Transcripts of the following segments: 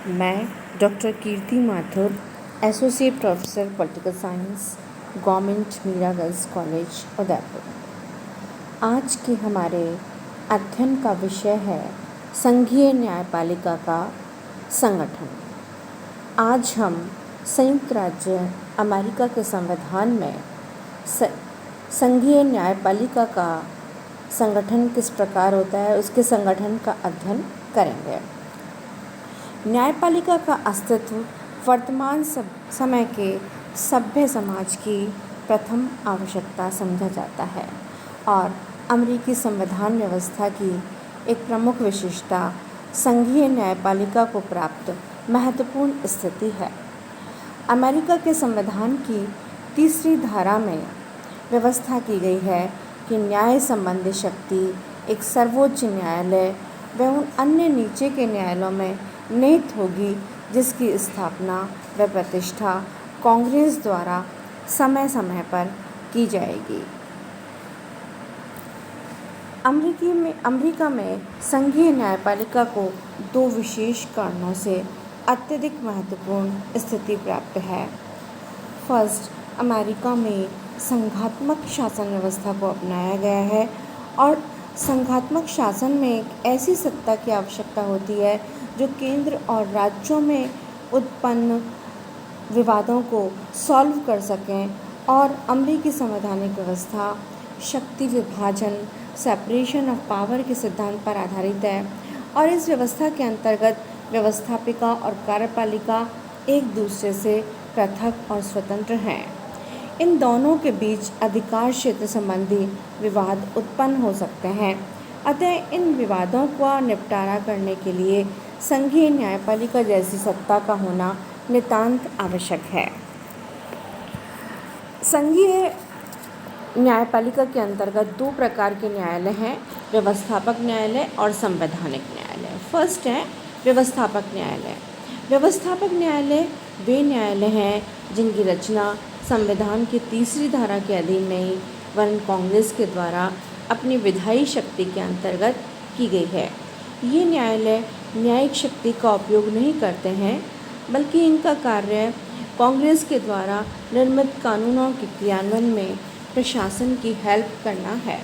मैं doctor Kirti Mathur, associate professor political science, government Meera girls college Udaipur. आज के हमारे अध्ययन का विषय है संघीय न्यायपालिका का संगठन। आज हम संयुक्त राज्य अमेरिका के संविधान में संघीय न्यायपालिका का संगठन किस प्रकार होता है, उसके संगठन का अध्ययन करेंगे। न्यायपालिका का अस्तित्व वर्तमान समय के सभ्य समाज की प्रथम आवश्यकता समझा जाता है और अमेरिकी संविधान व्यवस्था की एक प्रमुख विशेषता संघीय न्यायपालिका को प्राप्त महत्वपूर्ण स्थिति है। अमेरिका के संविधान की तीसरी धारा में व्यवस्था की गई है कि न्याय संबंधी शक्ति एक सर्वोच्च न्यायालय व उन अन्य नीचे के न्यायालयों में निहित होगी जिसकी स्थापना व प्रतिष्ठा कांग्रेस द्वारा समय समय पर की जाएगी। अमेरिका में संघीय न्यायपालिका को दो विशेष कारणों से अत्यधिक महत्वपूर्ण स्थिति प्राप्त है। फर्स्ट, अमेरिका में संघात्मक शासन व्यवस्था को अपनाया गया है और संघात्मक शासन में एक ऐसी सत्ता की आवश्यकता होती है जो केंद्र और राज्यों में उत्पन्न विवादों को सॉल्व कर सकें और अमेरिकी संवैधानिक व्यवस्था शक्ति विभाजन सेपरेशन ऑफ पावर के सिद्धांत पर आधारित है और इस व्यवस्था के अंतर्गत व्यवस्थापिका और कार्यपालिका एक दूसरे से पृथक और स्वतंत्र हैं। इन दोनों के बीच अधिकार क्षेत्र संबंधी विवाद उत्पन्न हो सकते हैं, अतः इन विवादों का निपटारा करने के लिए संघीय न्यायपालिका जैसी सत्ता का होना नितांत आवश्यक है। संघीय न्यायपालिका के अंतर्गत दो प्रकार के न्यायालय हैं, व्यवस्थापक न्यायालय और संवैधानिक न्यायालय। फर्स्ट है व्यवस्थापक न्यायालय। व्यवस्थापक न्यायालय वे न्यायालय हैं जिनकी रचना संविधान की तीसरी धारा के अधीन नहीं वरन कांग्रेस के द्वारा अपनी विधायी शक्ति के अंतर्गत की गई है। ये न्यायालय न्यायिक शक्ति का उपयोग नहीं करते हैं बल्कि इनका कार्य कांग्रेस के द्वारा निर्मित कानूनों के क्रियान्वयन में प्रशासन की हेल्प करना है।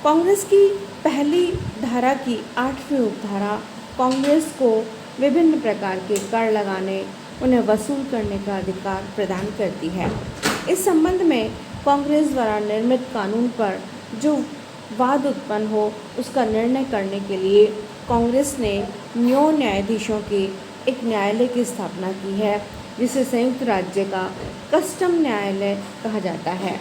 कांग्रेस की पहली धारा की 8वीं उपधारा कांग्रेस को विभिन्न प्रकार के कर लगाने, उन्हें वसूल करने का अधिकार प्रदान करती है। इस संबंध में कांग्रेस द्वारा निर्मित कानून पर जो वाद उत्पन्न हो उसका निर्णय करने के लिए कांग्रेस ने न्यायाधीशों के एक न्यायालय की स्थापना की है जिसे संयुक्त राज्य का कस्टम न्यायालय कहा जाता है।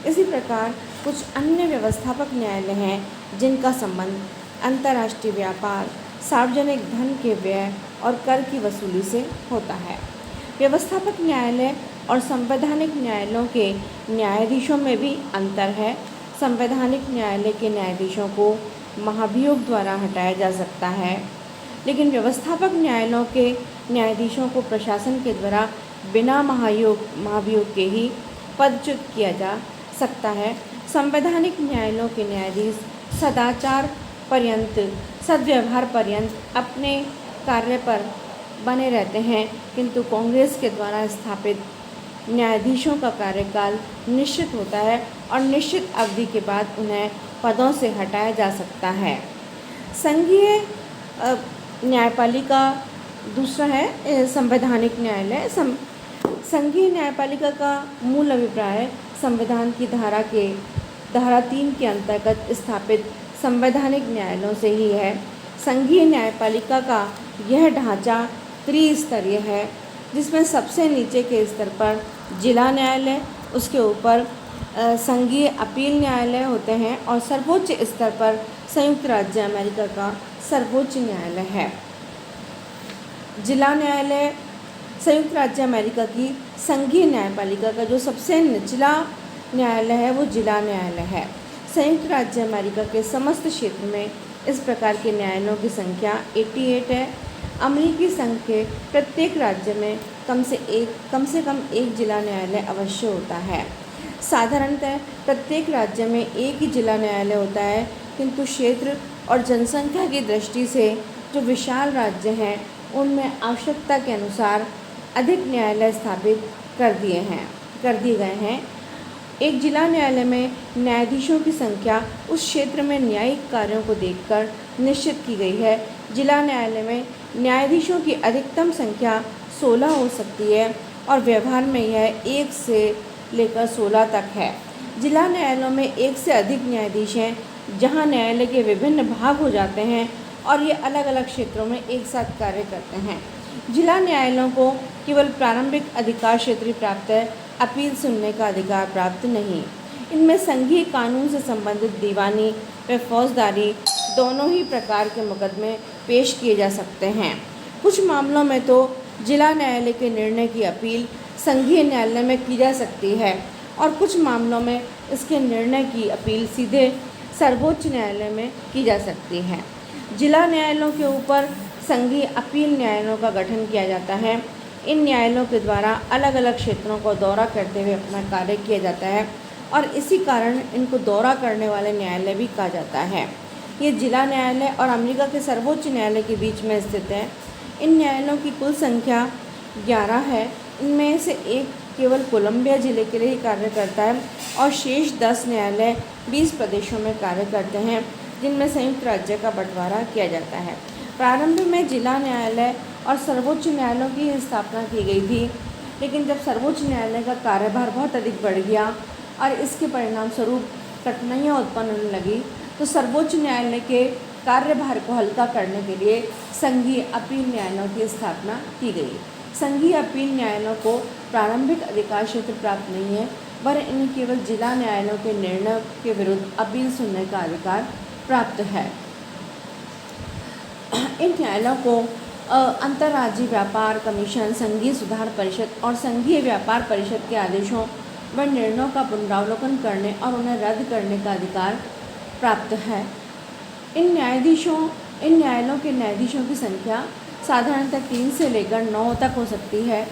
इसी प्रकार कुछ अन्य व्यवस्थापक न्यायालय हैं जिनका संबंध अंतर्राष्ट्रीय व्यापार, सार्वजनिक धन के व्यय और कर की वसूली से होता है। व्यवस्थापक न्यायालय और संवैधानिक न्यायालयों के न्यायाधीशों में भी अंतर है। संवैधानिक न्यायालय के न्यायाधीशों को महाभियोग द्वारा हटाया जा सकता है, लेकिन व्यवस्थापक न्यायालयों के न्यायाधीशों को प्रशासन के द्वारा बिना महाभियोग के ही पदच्युत किया जा सकता है। संवैधानिक न्यायालयों के न्यायाधीश सदाचार पर्यंत, सद्व्यवहार पर्यंत अपने कार्य पर बने रहते हैं, किंतु कांग्रेस के द्वारा स्थापित न्यायाधीशों का कार्यकाल निश्चित होता है और निश्चित अवधि के बाद उन्हें पदों से हटाया जा सकता है। संघीय न्यायपालिका दूसरा है संवैधानिक न्यायालय। संघीय न्यायपालिका का मूल अभिप्राय संविधान की धारा 3 के अंतर्गत स्थापित संवैधानिक न्यायालयों से ही है। संघीय न्यायपालिका का यह ढांचा त्रिस्तरीय है जिसमें सबसे नीचे के स्तर पर जिला न्यायालय, उसके ऊपर संघीय अपील न्यायालय होते हैं और सर्वोच्च स्तर पर संयुक्त राज्य अमेरिका का सर्वोच्च न्यायालय है। जिला न्यायालय संयुक्त राज्य अमेरिका की संघीय न्यायपालिका का जो सबसे निचला न्यायालय है वो जिला न्यायालय है। संयुक्त राज्य अमेरिका के समस्त क्षेत्र में इस प्रकार के न्यायालयों की संख्या 88 है। अमेरिकी संघ के प्रत्येक राज्य में कम से कम एक जिला न्यायालय अवश्य होता है। साधारणतः प्रत्येक राज्य में एक ही जिला न्यायालय होता है, किंतु क्षेत्र और जनसंख्या की दृष्टि से जो विशाल राज्य हैं उनमें आवश्यकता के अनुसार अधिक न्यायालय स्थापित कर दिए गए हैं। एक जिला न्यायालय में न्यायाधीशों की संख्या उस क्षेत्र में न्यायिक कार्यों को देखकर निश्चित की गई है। जिला न्यायालय में न्यायाधीशों की अधिकतम संख्या 16 हो सकती है और व्यवहार में यह 1 से लेकर 16 तक है। जिला न्यायालयों में 1 से अधिक न्यायाधीश हैं, जहां न्यायालय के विभिन्न भाग हो जाते हैं और ये अलग अलग क्षेत्रों में एक साथ कार्य करते हैं। जिला न्यायालयों को केवल प्रारंभिक अधिकार क्षेत्र प्राप्त है, अपील सुनने का अधिकार प्राप्त नहीं। इनमें संघीय कानून से संबंधित दीवानी व फौजदारी दोनों ही प्रकार के मुकदमे पेश किए जा सकते हैं। कुछ मामलों में तो जिला न्यायालय के निर्णय की अपील संघीय न्यायालय में की जा सकती है और कुछ मामलों में इसके निर्णय की अपील सीधे सर्वोच्च न्यायालय में की जा सकती है। जिला न्यायालयों के ऊपर संघीय अपील न्यायालयों का गठन किया जाता है। इन न्यायालयों के द्वारा अलग अलग क्षेत्रों को दौरा करते हुए अपना कार्य किया जाता है और इसी कारण इनको दौरा करने वाले न्यायालय भी कहा जाता है। ये जिला न्यायालय और अमेरिका के सर्वोच्च न्यायालय के बीच में स्थित है। इन न्यायालयों की कुल संख्या 11 है। इनमें से एक केवल कोलंबिया जिले के लिए ही कार्य करता है और शेष 10 न्यायालय 20 प्रदेशों में कार्य करते हैं, जिनमें संयुक्त राज्य का बंटवारा किया जाता है। प्रारंभ में जिला न्यायालय और सर्वोच्च न्यायालयों की स्थापना की गई थी, लेकिन जब सर्वोच्च न्यायालय का कार्यभार बहुत अधिक बढ़ गया और इसके परिणाम स्वरूप कठिनाइयाँ उत्पन्न होने लगी, तो सर्वोच्च न्यायालय के कार्यभार को हल्का करने के लिए संघीय अपील न्यायालयों की स्थापना की गई। संघीय अपील न्यायालयों को प्रारंभिक अधिकार क्षेत्र प्राप्त नहीं है, पर इन्हें केवल जिला न्यायालयों के निर्णय के विरुद्ध अपील सुनने का अधिकार प्राप्त है। इन न्यायालयों को अंतर्राज्यीय व्यापार कमीशन, संघीय सुधार परिषद और संघीय व्यापार परिषद के आदेशों व निर्णयों का पुनरावलोकन करने और उन्हें रद्द करने का अधिकार प्राप्त है। इन न्यायालयों के न्यायाधीशों की संख्या साधारणतः 3 से लेकर 9 तक हो सकती है।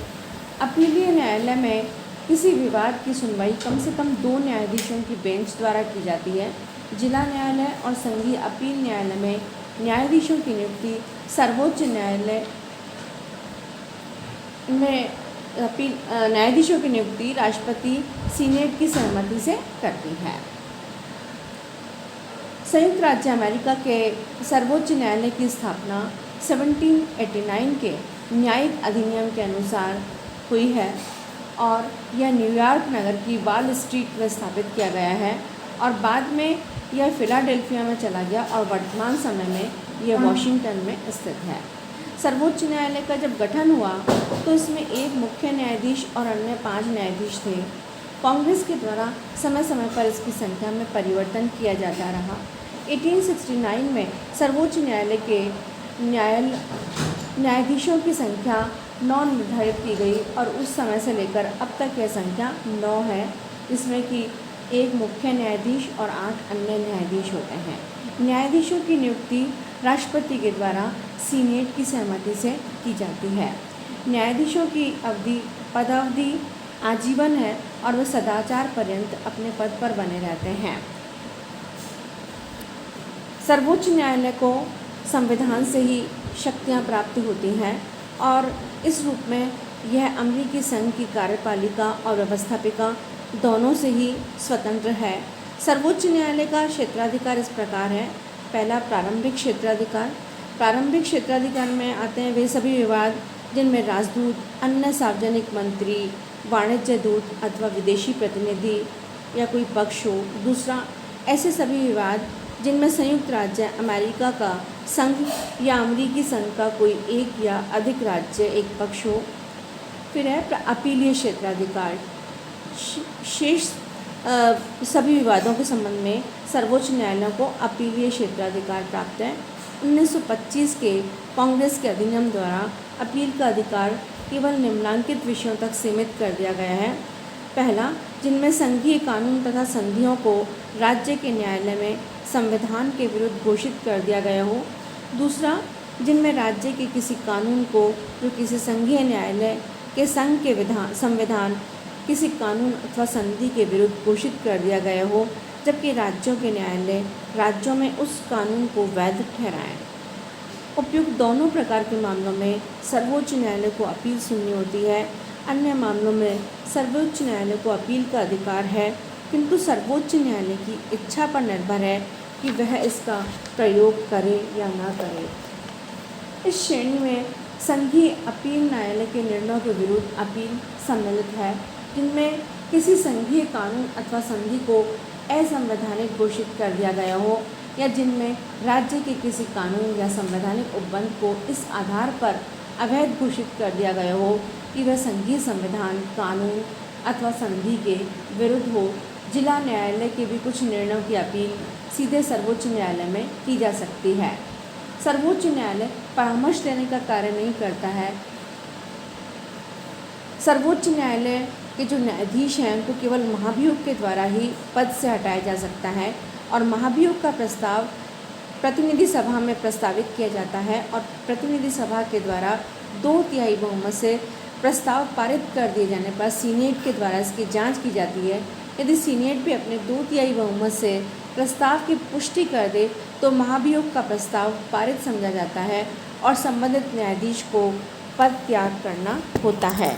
अपीलीय न्यायालय में किसी विवाद की सुनवाई कम से कम 2 न्यायाधीशों की बेंच द्वारा की जाती है। जिला न्यायालय और संघीय अपील न्यायालय में न्यायाधीशों की नियुक्ति सर्वोच्च न्यायालय में न्यायाधीशों की नियुक्ति राष्ट्रपति सीनेट की सहमति से करती है। संयुक्त राज्य अमेरिका के सर्वोच्च न्यायालय की स्थापना 1789 के न्यायिक अधिनियम के अनुसार हुई है और यह न्यूयॉर्क नगर की वॉल स्ट्रीट में स्थापित किया गया है और बाद में यह फिलाडेल्फिया में चला गया और वर्तमान समय में यह वॉशिंगटन में स्थित है। सर्वोच्च न्यायालय का जब गठन हुआ तो इसमें एक मुख्य न्यायाधीश और अन्य 5 न्यायाधीश थे। कांग्रेस के द्वारा समय समय पर इसकी संख्या में परिवर्तन किया जाता रहा। 1869 में सर्वोच्च न्यायालय के न्यायाधीशों की संख्या 9 निर्धारित की गई और उस समय से लेकर अब तक यह संख्या 9 है, जिसमें कि एक मुख्य न्यायाधीश और 8 अन्य न्यायाधीश होते हैं। न्यायाधीशों की नियुक्ति राष्ट्रपति के द्वारा सीनेट की सहमति से की जाती है। न्यायाधीशों की पदावधि आजीवन है और वे सदाचार पर्यंत अपने पद पर बने रहते हैं। सर्वोच्च न्यायालय को संविधान से ही शक्तियां प्राप्त होती हैं और इस रूप में यह अमेरिकी संघ की कार्यपालिका और व्यवस्थापिका दोनों से ही स्वतंत्र है। सर्वोच्च न्यायालय का क्षेत्राधिकार इस प्रकार है। पहला, प्रारंभिक क्षेत्राधिकार। प्रारंभिक क्षेत्राधिकार में आते हैं वे सभी विवाद जिनमें राजदूत, अन्य सार्वजनिक मंत्री, वाणिज्य दूत अथवा विदेशी प्रतिनिधि या कोई पक्ष हो। दूसरा, ऐसे सभी विवाद जिनमें संयुक्त राज्य अमेरिका का संघ या अमेरिकी संघ का कोई एक या अधिक राज्य एक पक्ष हो। फिर है अपीलीय क्षेत्राधिकार। शेष सभी विवादों के संबंध में सर्वोच्च न्यायालय को अपीलीय क्षेत्राधिकार प्राप्त है। 1925 के कांग्रेस के अधिनियम द्वारा अपील का अधिकार केवल निम्नलिखित विषयों तक सीमित कर दिया गया है। पहला, जिनमें संघीय कानून तथा संधियों को राज्य के न्यायालय में संविधान के विरुद्ध घोषित कर दिया गया हो। दूसरा, जिनमें राज्य के किसी कानून को जो किसी संघीय न्यायालय के संघ के संविधान किसी कानून अथवा संधि के विरुद्ध घोषित कर दिया गया हो, जबकि राज्यों के न्यायालय राज्यों में उस कानून को वैध ठहराएं। उपयुक्त दोनों प्रकार के मामलों में सर्वोच्च न्यायालय को अपील सुननी होती है। अन्य मामलों में सर्वोच्च न्यायालय को अपील का अधिकार है, किंतु सर्वोच्च न्यायालय की इच्छा पर निर्भर है कि वह इसका प्रयोग करे या ना करे। इस श्रेणी में संघीय अपील न्यायालय के निर्णयों के विरुद्ध अपील सम्मिलित है, जिनमें किसी संघीय कानून अथवा संधि को असंवैधानिक घोषित कर दिया गया हो, या जिनमें राज्य के किसी कानून या संवैधानिक उपबंध को इस आधार पर अवैध घोषित कर दिया गया हो कि वह संघीय संविधान, कानून अथवा संधि के विरुद्ध हो। जिला न्यायालय के भी कुछ निर्णयों की अपील सीधे सर्वोच्च न्यायालय में की जा सकती है। सर्वोच्च न्यायालय परामर्श देने का कार्य नहीं करता है। सर्वोच्च न्यायालय के जो न्यायाधीश हैं उनको केवल महाभियोग के द्वारा ही पद से हटाया जा सकता है, और महाभियोग का प्रस्ताव प्रतिनिधि सभा में प्रस्तावित किया जाता है, और प्रतिनिधि सभा के द्वारा 2/3 बहुमत से प्रस्ताव पारित कर दिए जाने पर सीनेट के द्वारा इसकी जांच की जाती है। यदि सीनेट भी अपने 2/3 बहुमत से प्रस्ताव की पुष्टि कर दे तो महाभियोग का प्रस्ताव पारित समझा जाता है और संबंधित न्यायाधीश को पद त्याग करना होता है।